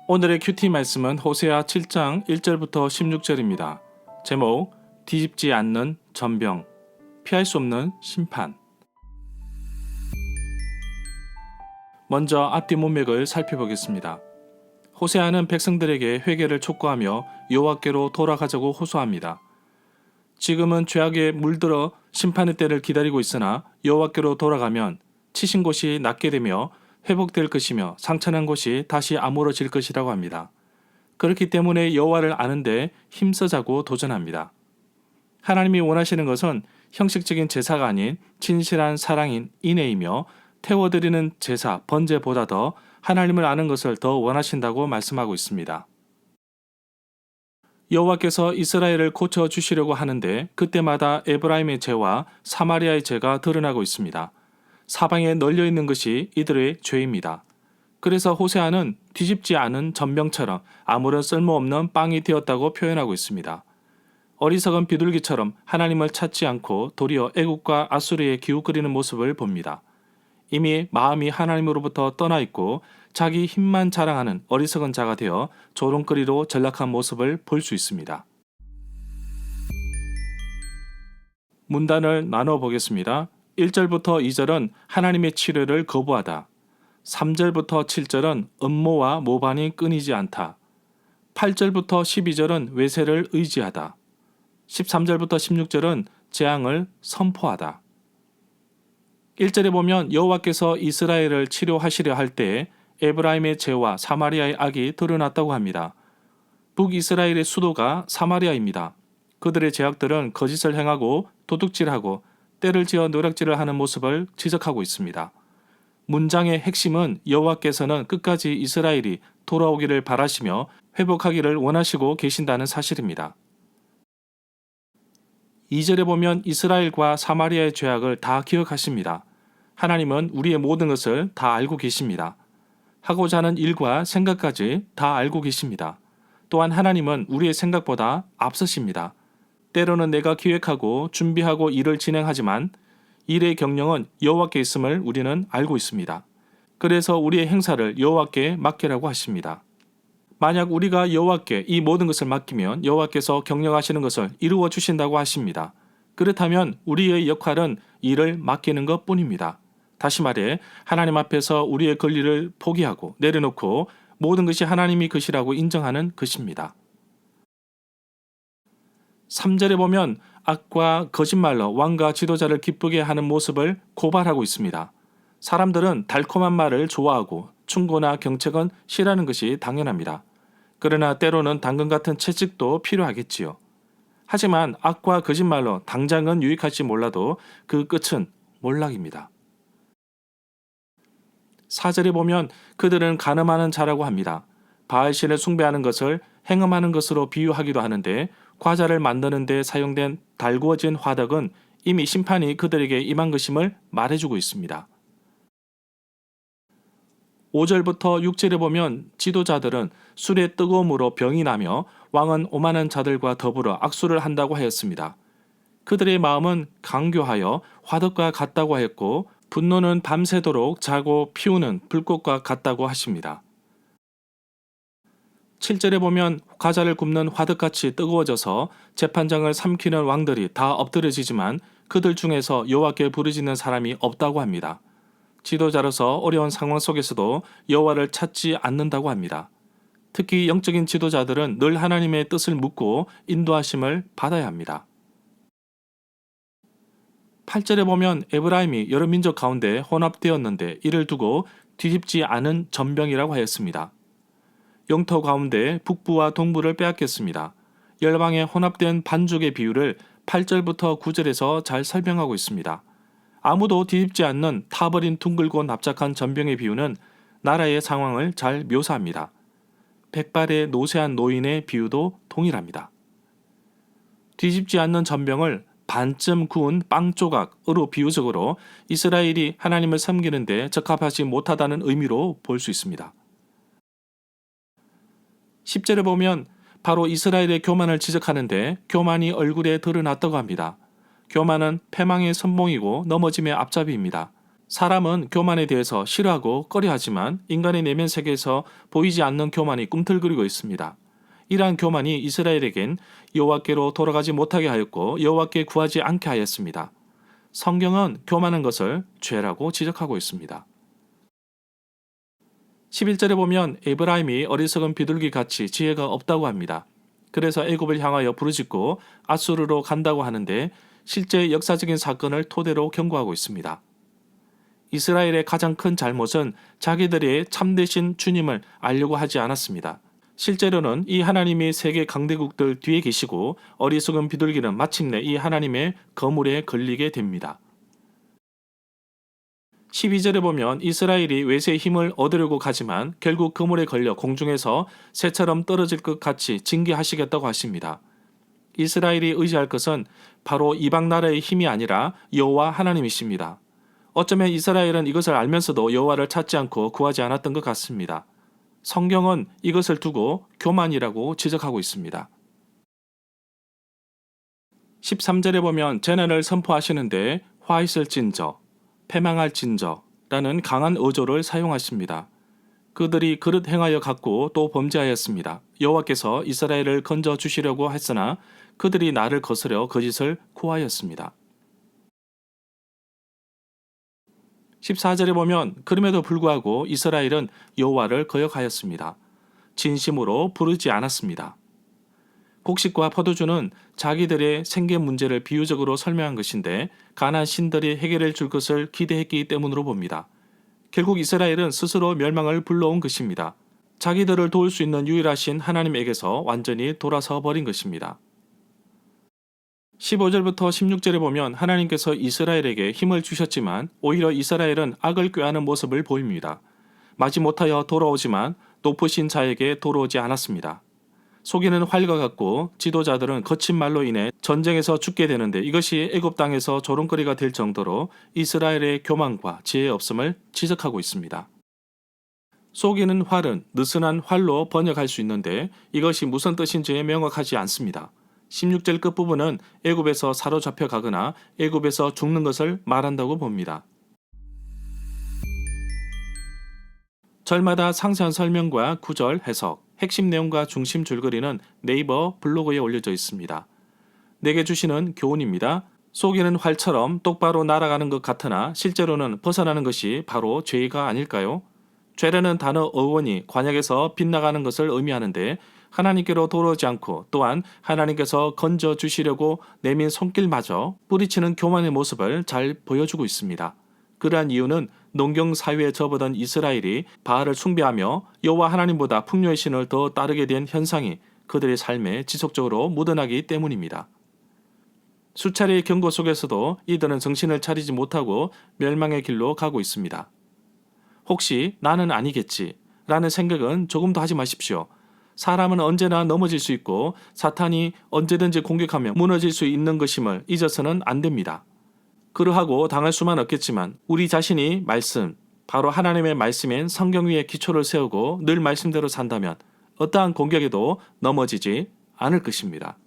오늘의 큐티 말씀은 호세아 7장 1절부터 16절입니다. 제목, 뒤집지 않는 전병, 피할 수 없는 심판. 먼저 앞뒤 문맥을 살펴보겠습니다. 호세아는 백성들에게 회개를 촉구하며 여호와께로 돌아가자고 호소합니다. 지금은 죄악에 물들어 심판의 때를 기다리고 있으나 여호와께로 돌아가면 치신 곳이 낫게 되며 회복될 것이며 상처난 곳이 다시 아물어질 것이라고 합니다. 그렇기 때문에 여호와를 아는데 힘써자고 도전합니다. 하나님이 원하시는 것은 형식적인 제사가 아닌 진실한 사랑인 인애이며 태워드리는 제사, 번제보다 더 하나님을 아는 것을 더 원하신다고 말씀하고 있습니다. 여호와께서 이스라엘을 고쳐주시려고 하는데 그때마다 에브라임의 죄와 사마리아의 죄가 드러나고 있습니다. 사방에 널려있는 것이 이들의 죄입니다. 그래서 호세아는 뒤집지 않은 전병처럼 아무런 쓸모없는 빵이 되었다고 표현하고 있습니다. 어리석은 비둘기처럼 하나님을 찾지 않고 도리어 애국과 아수르에 기웃거리는 모습을 봅니다. 이미 마음이 하나님으로부터 떠나 있고 자기 힘만 자랑하는 어리석은 자가 되어 조롱거리로 전락한 모습을 볼 수 있습니다. 문단을 나눠 보겠습니다. 1절부터 2절은 하나님의 치료를 거부하다. 3절부터 7절은 음모와 모반이 끊이지 않다. 8절부터 12절은 외세를 의지하다. 13절부터 16절은 재앙을 선포하다. 1절에 보면 여호와께서 이스라엘을 치료하시려 할 때에 에브라임의 죄와 사마리아의 악이 드러났다고 합니다. 북이스라엘의 수도가 사마리아입니다. 그들의 죄악들은 거짓을 행하고 도둑질하고 때를 지어 노략질을 하는 모습을 지적하고 있습니다. 문장의 핵심은 여호와께서는 끝까지 이스라엘이 돌아오기를 바라시며 회복하기를 원하시고 계신다는 사실입니다. 2절에 보면 이스라엘과 사마리아의 죄악을 다 기억하십니다. 하나님은 우리의 모든 것을 다 알고 계십니다. 하고자 하는 일과 생각까지 다 알고 계십니다. 또한 하나님은 우리의 생각보다 앞서십니다. 때로는 내가 기획하고 준비하고 일을 진행하지만 일의 경영은 여호와께 있음을 우리는 알고 있습니다. 그래서 우리의 행사를 여호와께 맡기라고 하십니다. 만약 우리가 여호와께 이 모든 것을 맡기면 여호와께서 경영하시는 것을 이루어 주신다고 하십니다. 그렇다면 우리의 역할은 일을 맡기는 것뿐입니다. 다시 말해 하나님 앞에서 우리의 권리를 포기하고 내려놓고 모든 것이 하나님이 것이라고 인정하는 것입니다. 3절에 보면 악과 거짓말로 왕과 지도자를 기쁘게 하는 모습을 고발하고 있습니다. 사람들은 달콤한 말을 좋아하고 충고나 경책은 싫어하는 것이 당연합니다. 그러나 때로는 당근 같은 채찍도 필요하겠지요. 하지만 악과 거짓말로 당장은 유익할지 몰라도 그 끝은 몰락입니다. 4절에 보면 그들은 간음하는 자라고 합니다. 바알신을 숭배하는 것을 행음하는 것으로 비유하기도 하는데 과자를 만드는 데 사용된 달구어진 화덕은 이미 심판이 그들에게 임한 것임을 말해주고 있습니다. 5절부터 6절에 보면 지도자들은 술의 뜨거움으로 병이 나며 왕은 오만한 자들과 더불어 악수를 한다고 하였습니다. 그들의 마음은 강교하여 화덕과 같다고 하였고 분노는 밤새도록 자고 피우는 불꽃과 같다고 하십니다. 7절에 보면 과자를 굽는 화덕같이 뜨거워져서 재판장을 삼키는 왕들이 다 엎드려지지만 그들 중에서 여호와께 부르짖는 사람이 없다고 합니다. 지도자로서 어려운 상황 속에서도 여호와를 찾지 않는다고 합니다. 특히 영적인 지도자들은 늘 하나님의 뜻을 묻고 인도하심을 받아야 합니다. 8절에 보면 에브라임이 여러 민족 가운데 혼합되었는데 이를 두고 뒤집지 않은 전병이라고 하였습니다. 영토 가운데 북부와 동부를 빼앗겼습니다. 열방에 혼합된 반죽의 비유를 8절부터 9절에서 잘 설명하고 있습니다. 아무도 뒤집지 않는 타버린 둥글고 납작한 전병의 비유는 나라의 상황을 잘 묘사합니다. 백발의 노쇠한 노인의 비유도 동일합니다. 뒤집지 않는 전병을 반쯤 구운 빵 조각으로 비유적으로 이스라엘이 하나님을 섬기는 데 적합하지 못하다는 의미로 볼 수 있습니다. 10절에 보면 바로 이스라엘의 교만을 지적하는데 교만이 얼굴에 드러났다고 합니다. 교만은 패망의 선봉이고 넘어짐의 앞잡이입니다. 사람은 교만에 대해서 싫어하고 꺼려하지만 인간의 내면 세계에서 보이지 않는 교만이 꿈틀거리고 있습니다. 이러한 교만이 이스라엘에겐 여호와께로 돌아가지 못하게 하였고 여호와께 구하지 않게 하였습니다. 성경은 교만한 것을 죄라고 지적하고 있습니다. 11절에 보면 에브라임이 어리석은 비둘기 같이 지혜가 없다고 합니다. 그래서 애굽을 향하여 부르짖고 아수르로 간다고 하는데 실제 역사적인 사건을 토대로 경고하고 있습니다. 이스라엘의 가장 큰 잘못은 자기들의 참되신 주님을 알려고 하지 않았습니다. 실제로는 이 하나님이 세계 강대국들 뒤에 계시고 어리석은 비둘기는 마침내 이 하나님의 거물에 걸리게 됩니다. 12절에 보면 이스라엘이 외세의 힘을 얻으려고 가지만 결국 그물에 걸려 공중에서 새처럼 떨어질 것 같이 징계하시겠다고 하십니다. 이스라엘이 의지할 것은 바로 이방 나라의 힘이 아니라 여호와 하나님이십니다. 어쩌면 이스라엘은 이것을 알면서도 여호와를 찾지 않고 구하지 않았던 것 같습니다. 성경은 이것을 두고 교만이라고 지적하고 있습니다. 13절에 보면 재난을 선포하시는데 화 있을진저, 패망할진저 라는 강한 어조를 사용하십니다. 그들이 그릇 행하여 갔고 또 범죄하였습니다. 여호와께서 이스라엘을 건져 주시려고 했으나 그들이 나를 거스려 거짓을 구하였습니다. 14절에 보면 그럼에도 불구하고 이스라엘은 여호와를 거역하였습니다. 진심으로 부르지 않았습니다. 곡식과 포도주는 자기들의 생계 문제를 비유적으로 설명한 것인데 가나안 신들이 해결해 줄 것을 기대했기 때문으로 봅니다. 결국 이스라엘은 스스로 멸망을 불러온 것입니다. 자기들을 도울 수 있는 유일하신 하나님에게서 완전히 돌아서 버린 것입니다. 15절부터 16절에 보면 하나님께서 이스라엘에게 힘을 주셨지만 오히려 이스라엘은 악을 꾀하는 모습을 보입니다. 마지못하여 돌아오지만 높으신 자에게 돌아오지 않았습니다. 속이는 활과 같고 지도자들은 거친 말로 인해 전쟁에서 죽게 되는데 이것이 애굽 땅에서 조롱거리가 될 정도로 이스라엘의 교만과 지혜 없음을 지적하고 있습니다. 속이는 활은 느슨한 활로 번역할 수 있는데 이것이 무슨 뜻인지 명확하지 않습니다. 16절 끝부분은 애굽에서 사로잡혀 가거나 애굽에서 죽는 것을 말한다고 봅니다. 절마다 상세한 설명과 구절, 해석, 핵심 내용과 중심 줄거리는 네이버 블로그에 올려져 있습니다. 내게 주시는 교훈입니다. 속이는 활처럼 똑바로 날아가는 것 같으나 실제로는 벗어나는 것이 바로 죄가 아닐까요? 죄라는 단어 어원이 관역에서 빗나가는 것을 의미하는데 하나님께로 돌아오지 않고 또한 하나님께서 건져 주시려고 내민 손길마저 뿌리치는 교만의 모습을 잘 보여주고 있습니다. 그러한 이유는 농경 사회에 접어든 이스라엘이 바알을 숭배하며 여호와 하나님보다 풍요의 신을 더 따르게 된 현상이 그들의 삶에 지속적으로 묻어나기 때문입니다. 수차례의 경고 속에서도 이들은 정신을 차리지 못하고 멸망의 길로 가고 있습니다. 혹시 나는 아니겠지 라는 생각은 조금도 하지 마십시오. 사람은 언제나 넘어질 수 있고 사탄이 언제든지 공격하며 무너질 수 있는 것임을 잊어서는 안 됩니다. 그러하고 당할 수만 없겠지만 우리 자신이 말씀, 바로 하나님의 말씀인 성경 위에 기초를 세우고 늘 말씀대로 산다면 어떠한 공격에도 넘어지지 않을 것입니다.